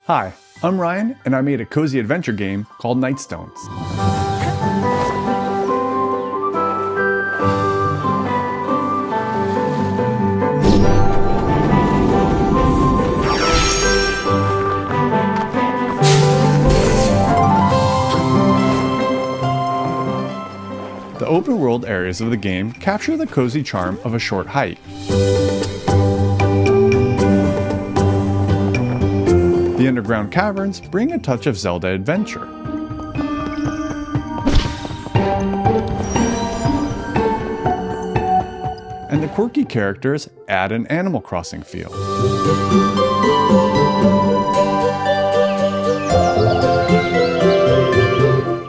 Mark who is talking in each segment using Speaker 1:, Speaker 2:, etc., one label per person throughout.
Speaker 1: Hi, I'm Ryan, and I made a cozy adventure game called Nightstones. The open world areas of the game capture the cozy charm of a short hike. The underground caverns bring a touch of Zelda adventure. And the quirky characters add an Animal Crossing feel.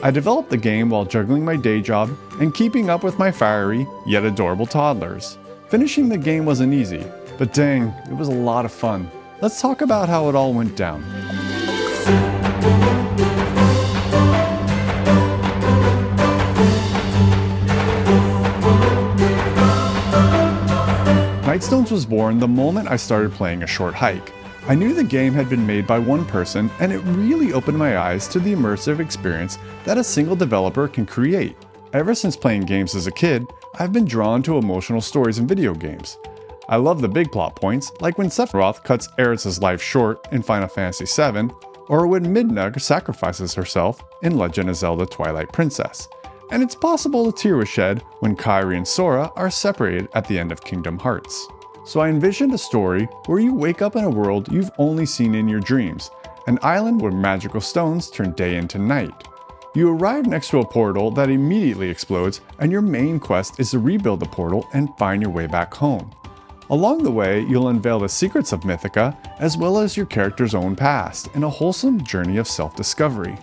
Speaker 1: I developed the game while juggling my day job and keeping up with my fiery, yet adorable toddlers. Finishing the game wasn't easy, but dang, it was a lot of fun. Let's talk about how it all went down. Nightstones was born the moment I started playing a short hike. I knew the game had been made by one person, and it really opened my eyes to the immersive experience that a single developer can create. Ever since playing games as a kid, I've been drawn to emotional stories in video games. I love the big plot points, like when Sephiroth cuts Aerith's life short in Final Fantasy VII, or when Midna sacrifices herself in Legend of Zelda Twilight Princess. And it's possible a tear was shed when Kairi and Sora are separated at the end of Kingdom Hearts. So I envisioned a story where you wake up in a world you've only seen in your dreams, an island where magical stones turn day into night. You arrive next to a portal that immediately explodes, and your main quest is to rebuild the portal and find your way back home. Along the way, you'll unveil the secrets of Mythica, as well as your character's own past, in a wholesome journey of self-discovery.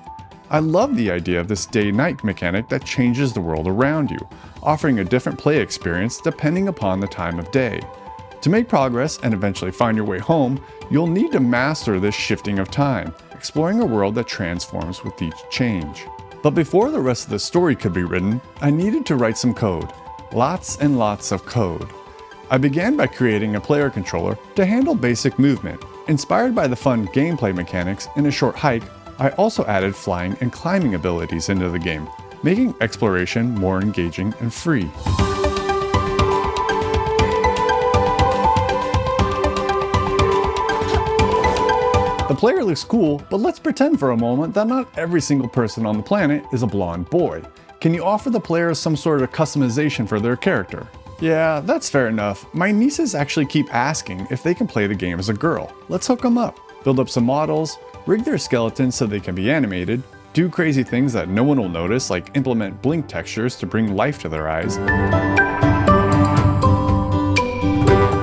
Speaker 1: I love the idea of this day-night mechanic that changes the world around you, offering a different play experience depending upon the time of day. To make progress and eventually find your way home, you'll need to master this shifting of time, exploring a world that transforms with each change. But before the rest of the story could be written, I needed to write some code. Lots and lots of code. I began by creating a player controller to handle basic movement. Inspired by the fun gameplay mechanics in a short hike, I also added flying and climbing abilities into the game, making exploration more engaging and free. The player looks cool, but let's pretend for a moment that not every single person on the planet is a blonde boy. Can you offer the players some sort of customization for their character? Yeah, that's fair enough. My nieces actually keep asking if they can play the game as a girl. Let's hook them up. Build up some models, rig their skeletons so they can be animated, do crazy things that no one will notice, like implement blink textures to bring life to their eyes,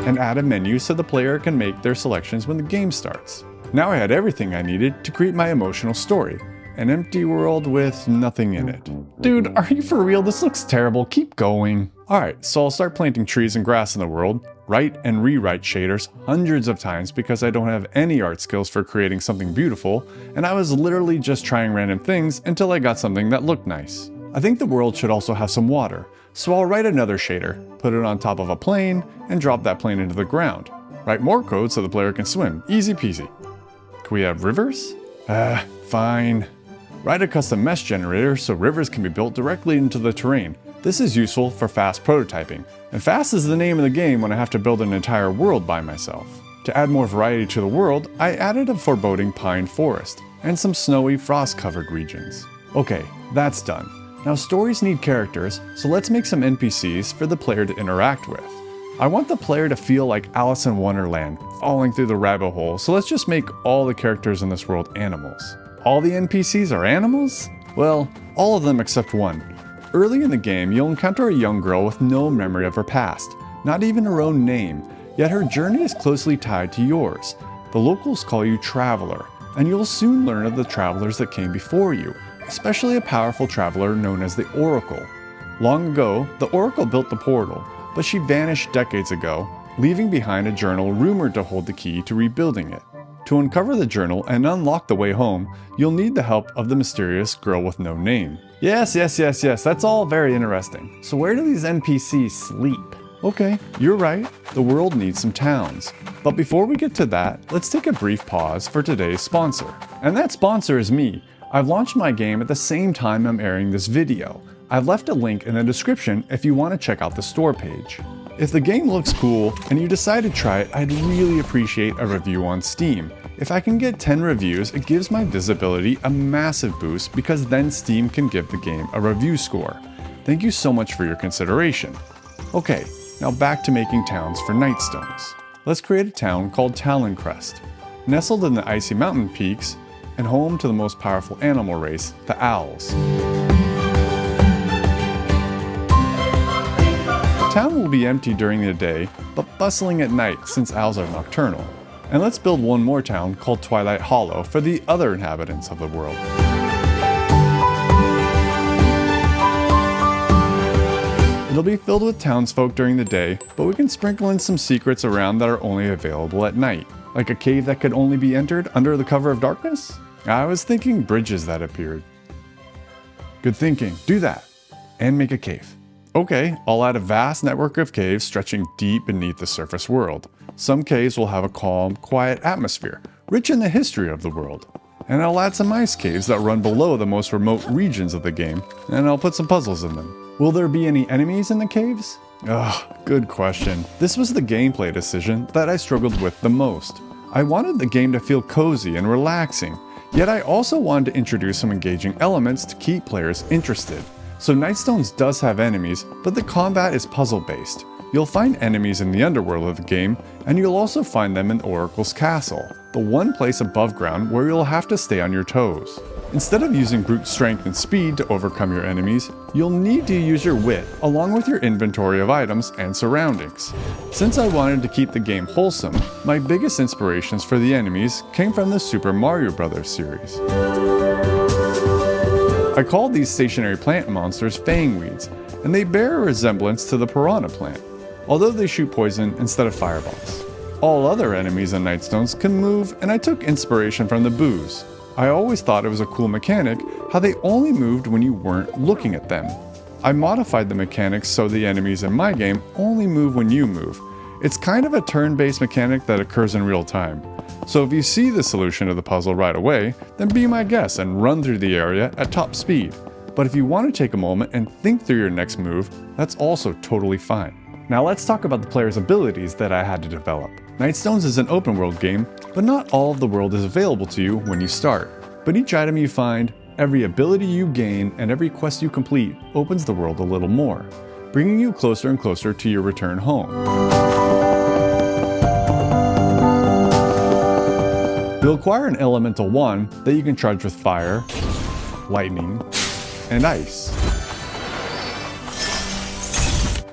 Speaker 1: and add a menu so the player can make their selections when the game starts. Now I had everything I needed to create my emotional story. An empty world with nothing in it. Dude, are you for real? This looks terrible. Keep going. Alright, so I'll start planting trees and grass in the world, write and rewrite shaders hundreds of times because I don't have any art skills for creating something beautiful, and I was literally just trying random things until I got something that looked nice. I think the world should also have some water, so I'll write another shader, put it on top of a plane, and drop that plane into the ground. Write more code so the player can swim. Easy peasy. Can we have rivers? Fine. Write a custom mesh generator so rivers can be built directly into the terrain. This is useful for fast prototyping, and fast is the name of the game when I have to build an entire world by myself. To add more variety to the world, I added a foreboding pine forest, and some snowy frost-covered regions. Okay, that's done. Now stories need characters, so let's make some NPCs for the player to interact with. I want the player to feel like Alice in Wonderland, falling through the rabbit hole, so let's just make all the characters in this world animals. All the NPCs are animals? Well, all of them except one. Early in the game, you'll encounter a young girl with no memory of her past, not even her own name, yet her journey is closely tied to yours. The locals call you Traveler, and you'll soon learn of the travelers that came before you, especially a powerful traveler known as the Oracle. Long ago, the Oracle built the portal, but she vanished decades ago, leaving behind a journal rumored to hold the key to rebuilding it. To uncover the journal and unlock the way home, you'll need the help of the mysterious girl with no name. Yes, that's all very interesting. So where do these NPCs sleep? Okay, you're right, the world needs some towns. But before we get to that, let's take a brief pause for today's sponsor. And that sponsor is me. I've launched my game at the same time I'm airing this video. I've left a link in the description if you want to check out the store page. If the game looks cool and you decide to try it, I'd really appreciate a review on Steam. If I can get 10 reviews, it gives my visibility a massive boost because then Steam can give the game a review score. Thank you so much for your consideration. Okay, now back to making towns for Nightstones. Let's create a town called Talloncrest. Nestled in the icy mountain peaks and home to the most powerful animal race, the owls. The town will be empty during the day, but bustling at night since owls are nocturnal. And let's build one more town called Twilight Hollow for the other inhabitants of the world. It'll be filled with townsfolk during the day, but we can sprinkle in some secrets around that are only available at night. Like a cave that could only be entered under the cover of darkness? I was thinking bridges that appeared. Good thinking, do that. And make a cave. Okay, I'll add a vast network of caves stretching deep beneath the surface world. Some caves will have a calm, quiet atmosphere, rich in the history of the world. And I'll add some ice caves that run below the most remote regions of the game, and I'll put some puzzles in them. Will there be any enemies in the caves? Good question. This was the gameplay decision that I struggled with the most. I wanted the game to feel cozy and relaxing, yet I also wanted to introduce some engaging elements to keep players interested. So Nightstones does have enemies, but the combat is puzzle-based. You'll find enemies in the underworld of the game, and you'll also find them in Oracle's Castle, the one place above ground where you'll have to stay on your toes. Instead of using brute strength and speed to overcome your enemies, you'll need to use your wit along with your inventory of items and surroundings. Since I wanted to keep the game wholesome, my biggest inspirations for the enemies came from the Super Mario Bros. Series. I called these stationary plant monsters fangweeds, and they bear a resemblance to the piranha plant, although they shoot poison instead of fireballs. All other enemies in Nightstones can move, and I took inspiration from the boos. I always thought it was a cool mechanic how they only moved when you weren't looking at them. I modified the mechanics so the enemies in my game only move when you move. It's kind of a turn-based mechanic that occurs in real time. So if you see the solution to the puzzle right away, then be my guest and run through the area at top speed. But if you want to take a moment and think through your next move, that's also totally fine. Now let's talk about the player's abilities that I had to develop. Nightstones is an open world game, but not all of the world is available to you when you start. But each item you find, every ability you gain, and every quest you complete opens the world a little more, bringing you closer and closer to your return home. You'll acquire an elemental wand that you can charge with fire, lightning, and ice.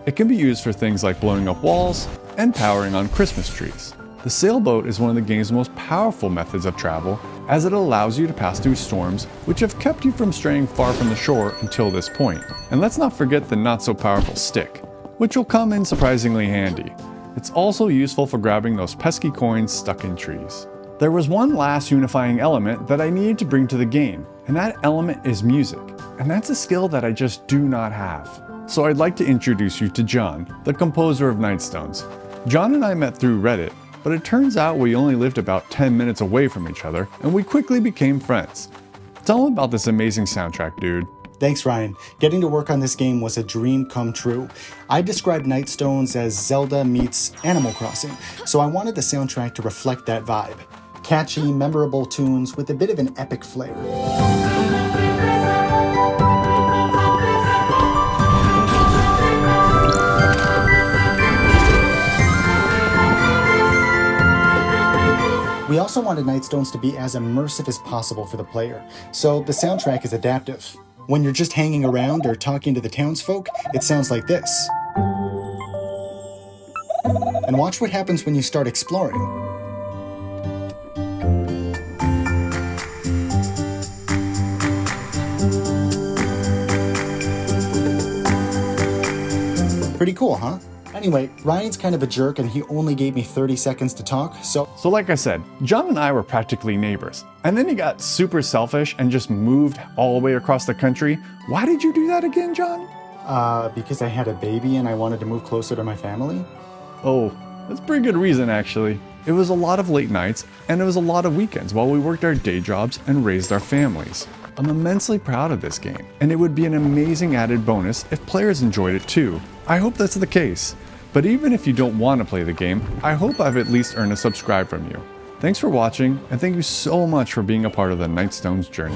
Speaker 1: It can be used for things like blowing up walls and powering on Christmas trees. The sailboat is one of the game's most powerful methods of travel, as it allows you to pass through storms which have kept you from straying far from the shore until this point. And let's not forget the not so powerful stick, which will come in surprisingly handy. It's also useful for grabbing those pesky coins stuck in trees. There was one last unifying element that I needed to bring to the game, and that element is music. And that's a skill that I just do not have. So I'd like to introduce you to John, the composer of Nightstones. John and I met through Reddit, but it turns out we only lived about 10 minutes away from each other, and we quickly became friends. Tell him about this amazing soundtrack, dude.
Speaker 2: Thanks, Ryan. Getting to work on this game was a dream come true. I described Nightstones as Zelda meets Animal Crossing, so I wanted the soundtrack to reflect that vibe. Catchy, memorable tunes with a bit of an epic flair. We also wanted Nightstones to be as immersive as possible for the player, so the soundtrack is adaptive. When you're just hanging around or talking to the townsfolk, it sounds like this. And watch what happens when you start exploring. Pretty cool, huh? Anyway, Ryan's kind of a jerk and he only gave me 30 seconds to talk, so
Speaker 1: like I said, John and I were practically neighbors. And then he got super selfish and just moved all the way across the country. Why did you do that again, John?
Speaker 2: Because I had a baby and I wanted to move closer to my family?
Speaker 1: Oh, that's a pretty good reason actually. It was a lot of late nights, and it was a lot of weekends while we worked our day jobs and raised our families. I'm immensely proud of this game, and it would be an amazing added bonus if players enjoyed it too. I hope that's the case. But even if you don't want to play the game, I hope I've at least earned a subscribe from you. Thanks for watching, and thank you so much for being a part of the Nightstones journey.